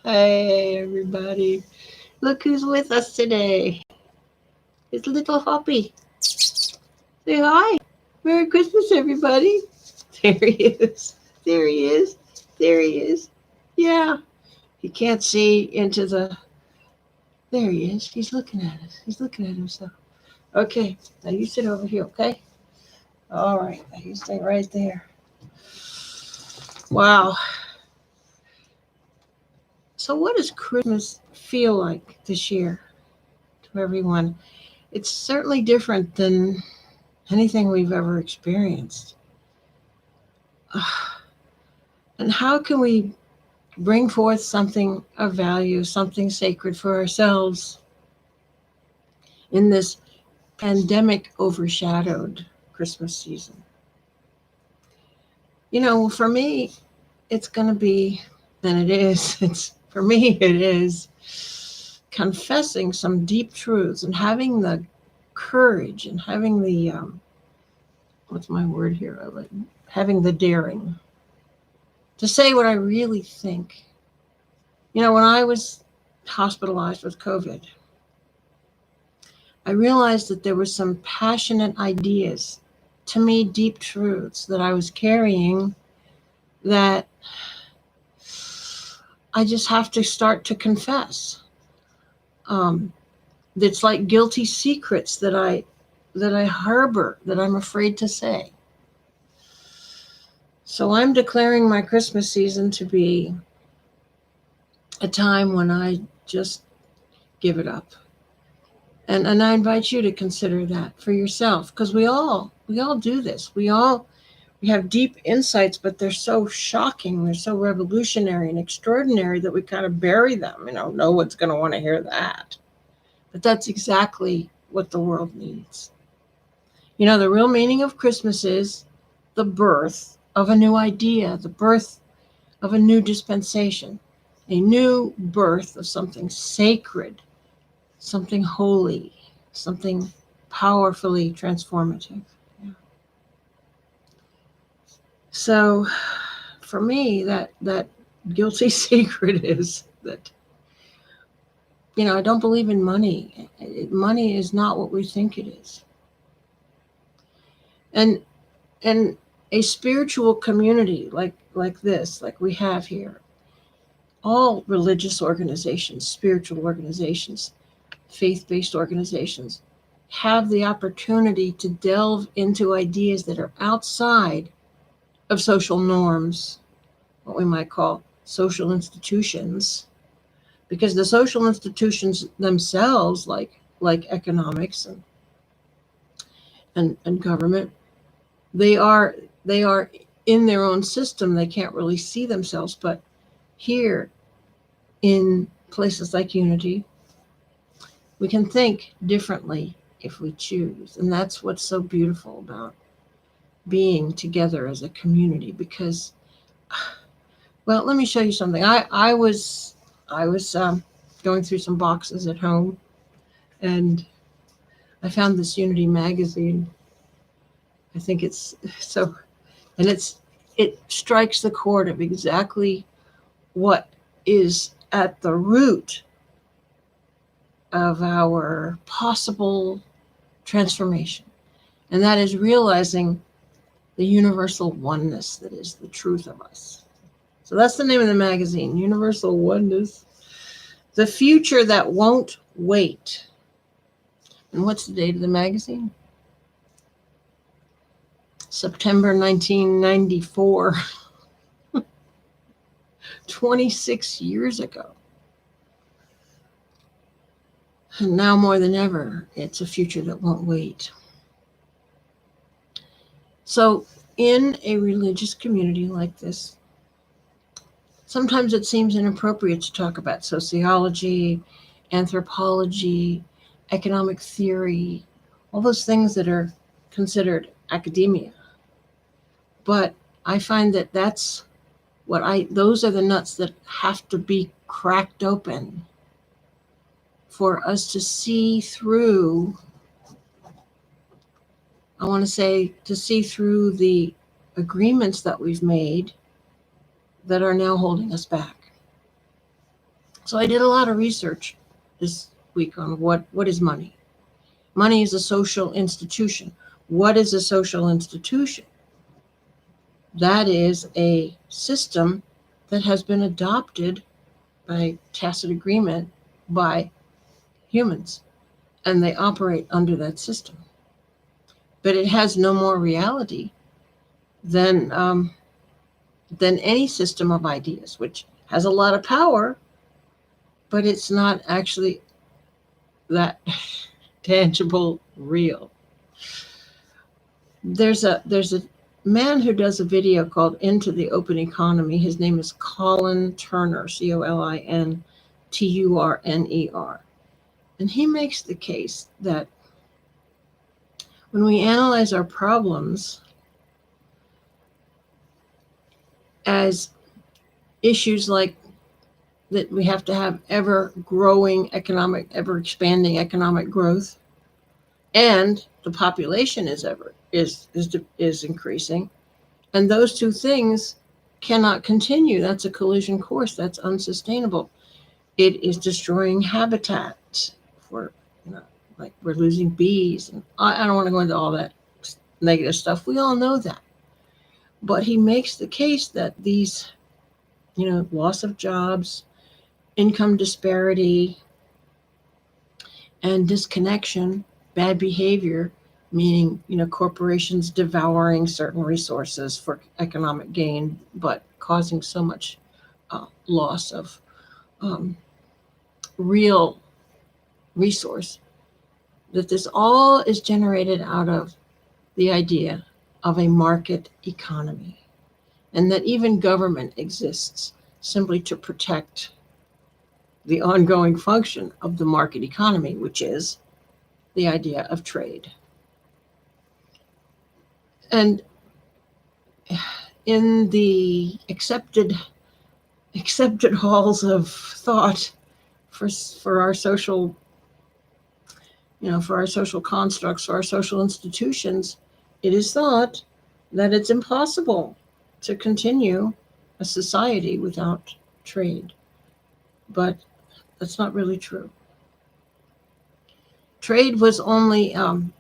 Hey, everybody. Look who's with us today. It's little Hoppy. Say hi. Merry Christmas, everybody. There he is. There he is. There he is. Yeah. He can't see into the. There he is. He's looking at us. He's looking at himself. Okay. Now you sit over here, okay? All right. Now you stay right there. Wow. So, what does Christmas feel like this year to everyone? It's certainly different than anything we've ever experienced. And how can we bring forth something of value, something sacred for ourselves in this pandemic overshadowed Christmas season? For me, it's going to be, and it is, it's for me, it is confessing some deep truths and having the courage and having the, what's my word here? Having the daring to say what I really think. When I was hospitalized with COVID, I realized that there were some passionate ideas, to me, deep truths that I was carrying that I just have to start to confess. It's like guilty secrets that I harbor, that I'm afraid to say. So I'm declaring my Christmas season to be a time when I just give it up. And I invite you to consider that for yourself, because we all do this. We have deep insights, but they're so shocking, they're so revolutionary and extraordinary that we kind of bury them. No one's going to want to hear that. But that's exactly what the world needs. The real meaning of Christmas is the birth of a new idea, the birth of a new dispensation, a new birth of something sacred, something holy, something powerfully transformative. Yeah. So for me, that guilty secret is that I don't believe in money. Money is not what we think it is. And a spiritual community like this, like we have here, all religious organizations, spiritual organizations, faith-based organizations have the opportunity to delve into ideas that are outside of social norms, what we might call social institutions, because the social institutions themselves, like economics and government, they are in their own system. They can't really see themselves. But here in places like Unity, we can think differently if we choose. And that's what's so beautiful about being together as a community. Because, well, let me show you something. I was going through some boxes at home, and I found this Unity magazine. I think it's so, and it strikes the chord of exactly what is at the root of our possible transformation. And that is realizing the universal oneness that is the truth of us. So that's the name of the magazine, Universal Oneness. The Future That Won't Wait. And what's the date of the magazine? September 1994. 26 years ago. And now more than ever, it's a future that won't wait. So, in a religious community like this, sometimes it seems inappropriate to talk about sociology, anthropology, economic theory, all those things that are considered academia. But I find that those are the nuts that have to be cracked open for us to see through. I want to say to see through the agreements that we've made that are now holding us back. So I did a lot of research this week on what is money. Money is a social institution. What is a social institution? That is a system that has been adopted by tacit agreement by humans, and they operate under that system. But it has no more reality than any system of ideas, which has a lot of power, but it's not actually that tangible, real. There's a man who does a video called Into the Open Economy. His name is Colin Turner, ColinTurner. And he makes the case that when we analyze our problems as issues like that we have to have ever expanding economic growth, and the population is increasing, and those two things cannot continue. That's a collision course. That's unsustainable. It is destroying habitat for, like we're losing bees, and I don't want to go into all that negative stuff. We all know that. But he makes the case that these, loss of jobs, income disparity, and disconnection, bad behavior, meaning, corporations devouring certain resources for economic gain, but causing so much loss of real resource, that this all is generated out of the idea of a market economy, and that even government exists simply to protect the ongoing function of the market economy, which is the idea of trade. And in the accepted halls of thought for our social, for our social constructs, for our social institutions, it is thought that it's impossible to continue a society without trade. But that's not really true. Trade was only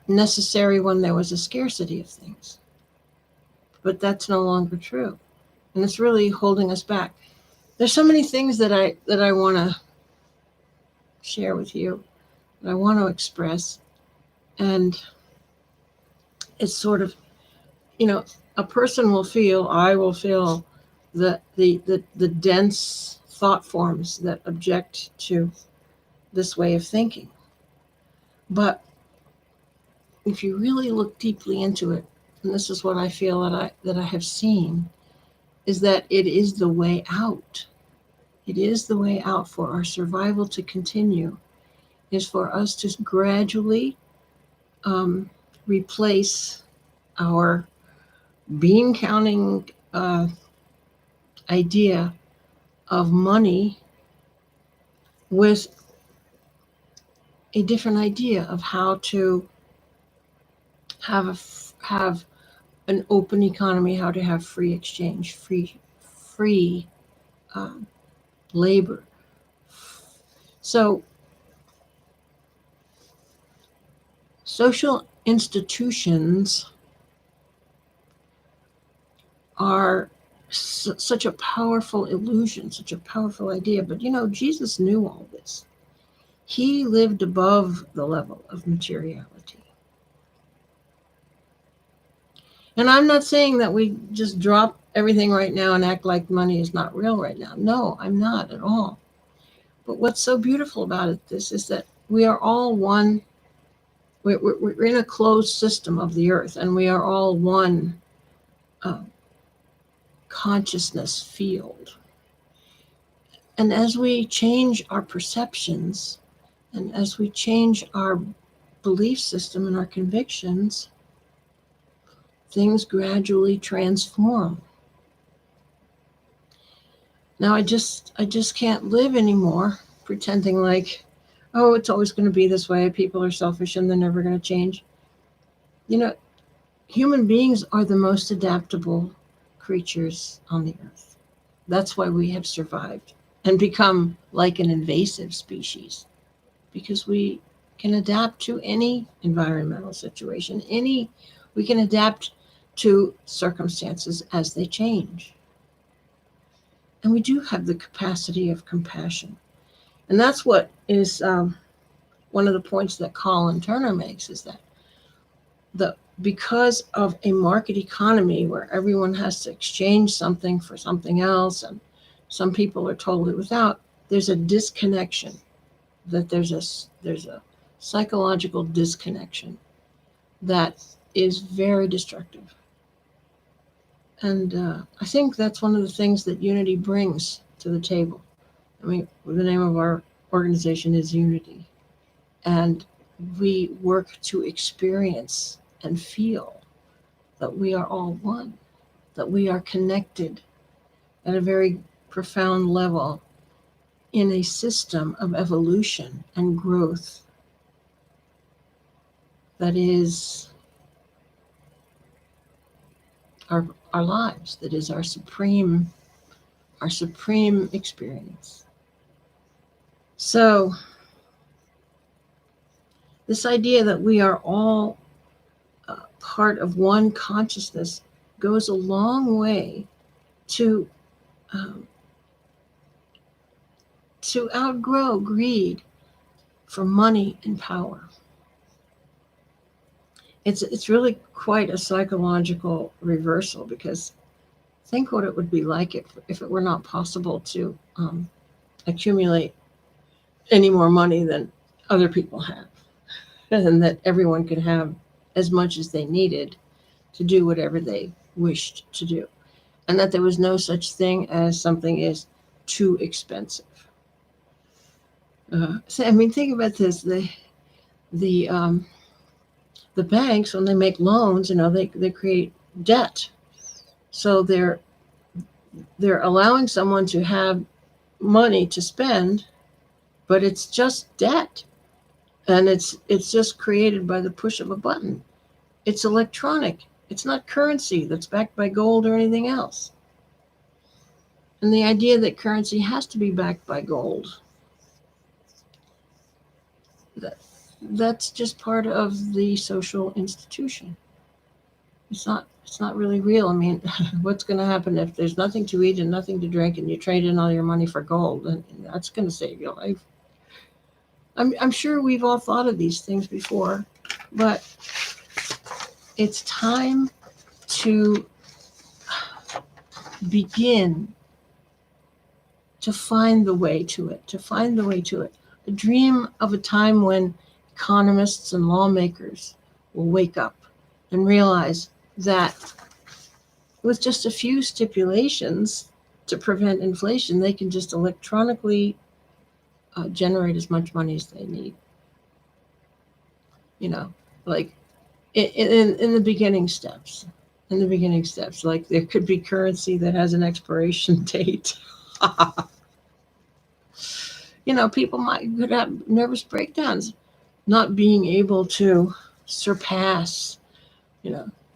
necessary when there was a scarcity of things. But that's no longer true. And it's really holding us back. There's so many things that I want to share with you, that I want to express. And it's sort of, a person will feel, I will feel the dense thought forms that object to this way of thinking. But if you really look deeply into it, and this is what I feel that I have seen, is that it is the way out. It is the way out for our survival to continue, is for us to gradually replace our bean counting idea of money with a different idea of how to have an open economy, how to have free exchange, free labor. So social institutions are such a powerful illusion, such a powerful idea. But Jesus knew all this. He lived above the level of materiality. And I'm not saying that we just drop everything right now and act like money is not real right now. No, I'm not at all. But what's so beautiful about this is that we are all one. We're in a closed system of the earth, and we are all one consciousness field. And as we change our perceptions, and as we change our belief system and our convictions, things gradually transform. Now I just can't live anymore pretending like, oh, it's always going to be this way. People are selfish and they're never going to change. Human beings are the most adaptable creatures on the earth. That's why we have survived. and become like an invasive species, because we can adapt to any environmental situation, we can adapt to circumstances as they change. And we do have the capacity of compassion. And that's what is one of the points that Colin Turner makes, is that because of a market economy where everyone has to exchange something for something else, and some people are totally without, there's a disconnection, that there's a psychological disconnection that is very destructive. And I think that's one of the things that Unity brings to the table. I mean, the name of our organization is Unity, and we work to experience and feel that we are all one, that we are connected at a very profound level in a system of evolution and growth that is our lives, that is our supreme experience. So this idea that we are all part of one consciousness goes a long way to outgrow greed for money and power. It's really quite a psychological reversal, because think what it would be like if it were not possible to accumulate any more money than other people have, and that everyone could have as much as they needed to do whatever they wished to do, and that there was no such thing as something is too expensive. So, I mean, think about this: the banks, when they make loans, they create debt, so they're allowing someone to have money to spend, but it's just debt, and it's just created by the push of a button. It's electronic. It's not currency that's backed by gold or anything else. And the idea that currency has to be backed by gold, that's just part of the social institution. It's not really real. I mean, what's going to happen if there's nothing to eat and nothing to drink, and you trade in all your money for gold? And that's going to save your life. I'm sure we've all thought of these things before, but it's time to begin to find the way to it, A dream of a time when economists and lawmakers will wake up and realize that with just a few stipulations to prevent inflation, they can just electronically generate as much money as they need. Like in the beginning steps. Like there could be currency that has an expiration date. People could have nervous breakdowns, not being able to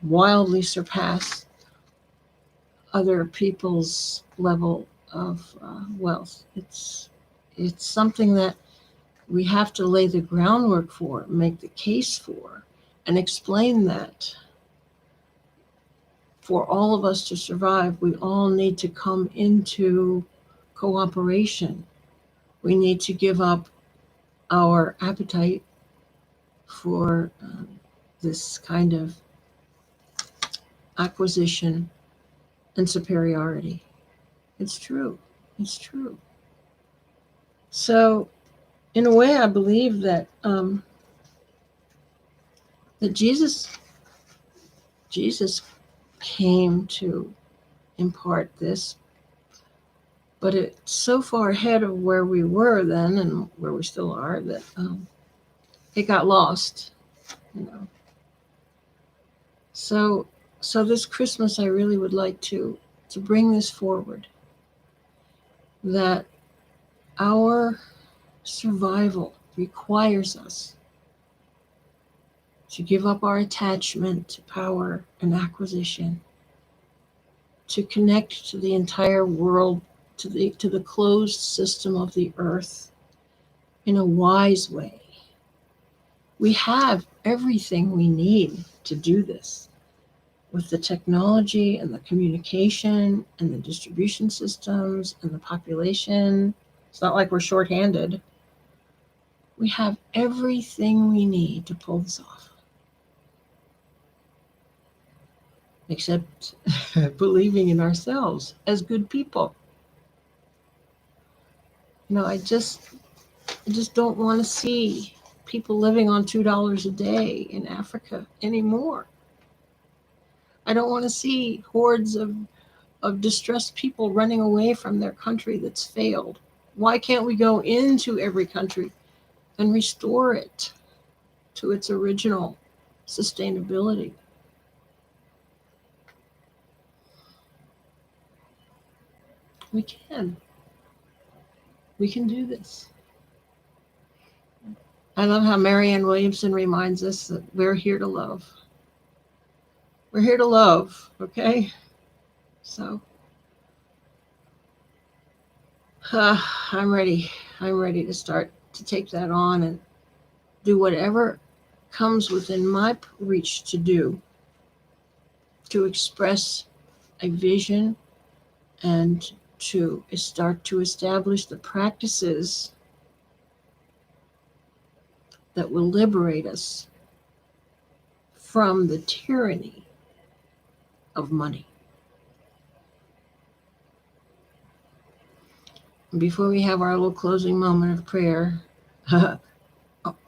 wildly surpass other people's level of wealth. It's something that we have to lay the groundwork for, make the case for, and explain that for all of us to survive, we all need to come into cooperation. We need to give up our appetite for this kind of acquisition and superiority. It's true. So, in a way, I believe that that Jesus came to impart this, but it's so far ahead of where we were then and where we still are that it got lost. So this Christmas, I really would like to bring this forward, that our survival requires us to give up our attachment to power and acquisition, to connect to the entire world to the closed system of the earth in a wise way. We have everything we need to do this with the technology and the communication and the distribution systems and the population. It's not like we're shorthanded. We have everything we need to pull this off. Except believing in ourselves as good people. I just don't want to see people living on $2 a day in Africa anymore. I don't want to see hordes of distressed people running away from their country that's failed. Why can't we go into every country and restore it to its original sustainability? We can. We can do this. I love how Marianne Williamson reminds us that we're here to love. We're here to love, okay? So, I'm ready. I'm ready to start to take that on and do whatever comes within my reach to do to express a vision and to start to establish the practices that will liberate us from the tyranny of money. Before we have our little closing moment of prayer,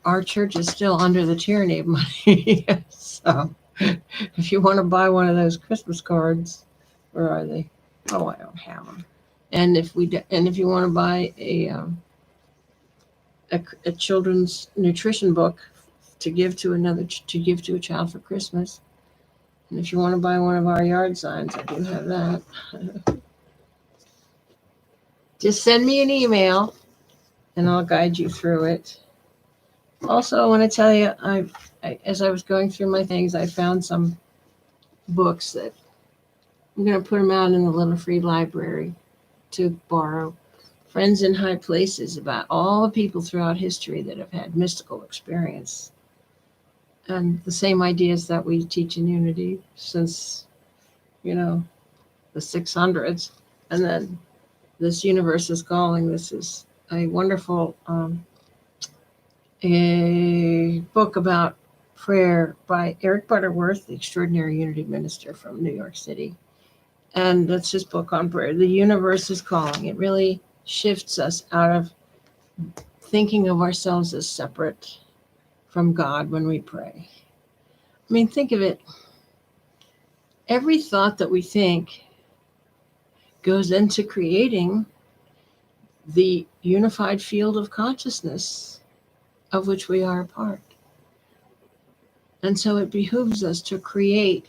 our church is still under the tyranny of money. So if you want to buy one of those Christmas cards, where are they? Oh, I don't have them. And if you want to buy a children's nutrition book to give to a child for Christmas, and if you want to buy one of our yard signs, I do have that. Just send me an email, and I'll guide you through it. Also, I want to tell you, as I was going through my things, I found some books that I'm going to put them out in the Little Free Library to borrow. Friends in High Places, about all the people throughout history that have had mystical experience. And the same ideas that we teach in Unity since, the 600s. And then this Universe is Calling. This is a wonderful a book about prayer by Eric Butterworth, the extraordinary Unity minister from New York City. And that's his book on prayer. The Universe is Calling. It really shifts us out of thinking of ourselves as separate from God when we pray. I mean, think of it. Every thought that we think goes into creating the unified field of consciousness of which we are a part. And so it behooves us to create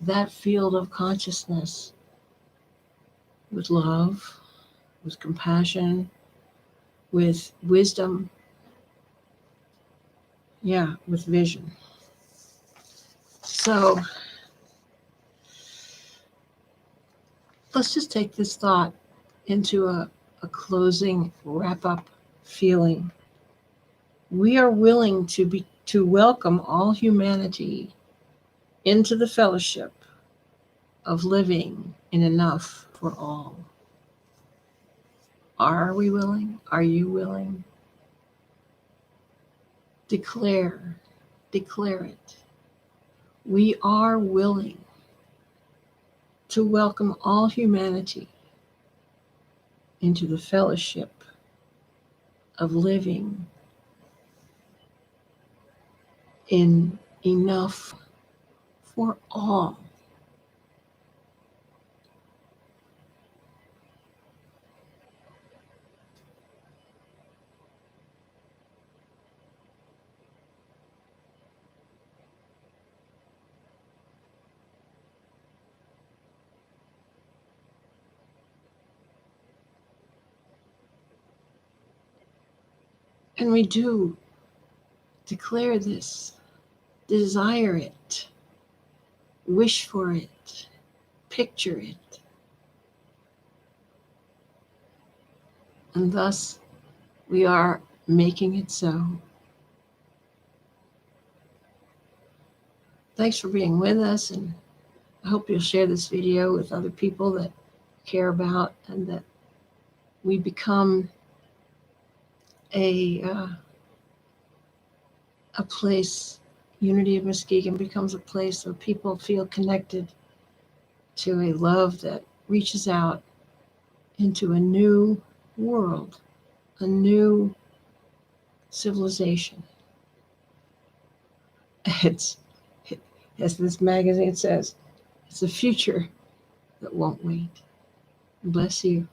that field of consciousness with love, with compassion, with wisdom, with vision. So let's just take this thought into a closing wrap-up feeling. We are willing to welcome all humanity into the fellowship of living in enough for all. Are we willing? Are you willing? Declare it. We are willing to welcome all humanity into the fellowship of living in enough for all. And we do declare this, desire it, wish for it, picture it. And thus, we are making it so. Thanks for being with us, and I hope you'll share this video with other people that care about, and that we become a place, Unity of Muskegon becomes a place where people feel connected to a love that reaches out into a new world, a new civilization. It's, as this magazine says, it's a future that won't wait. Bless you.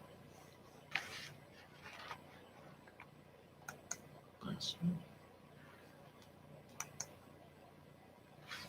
Bless you.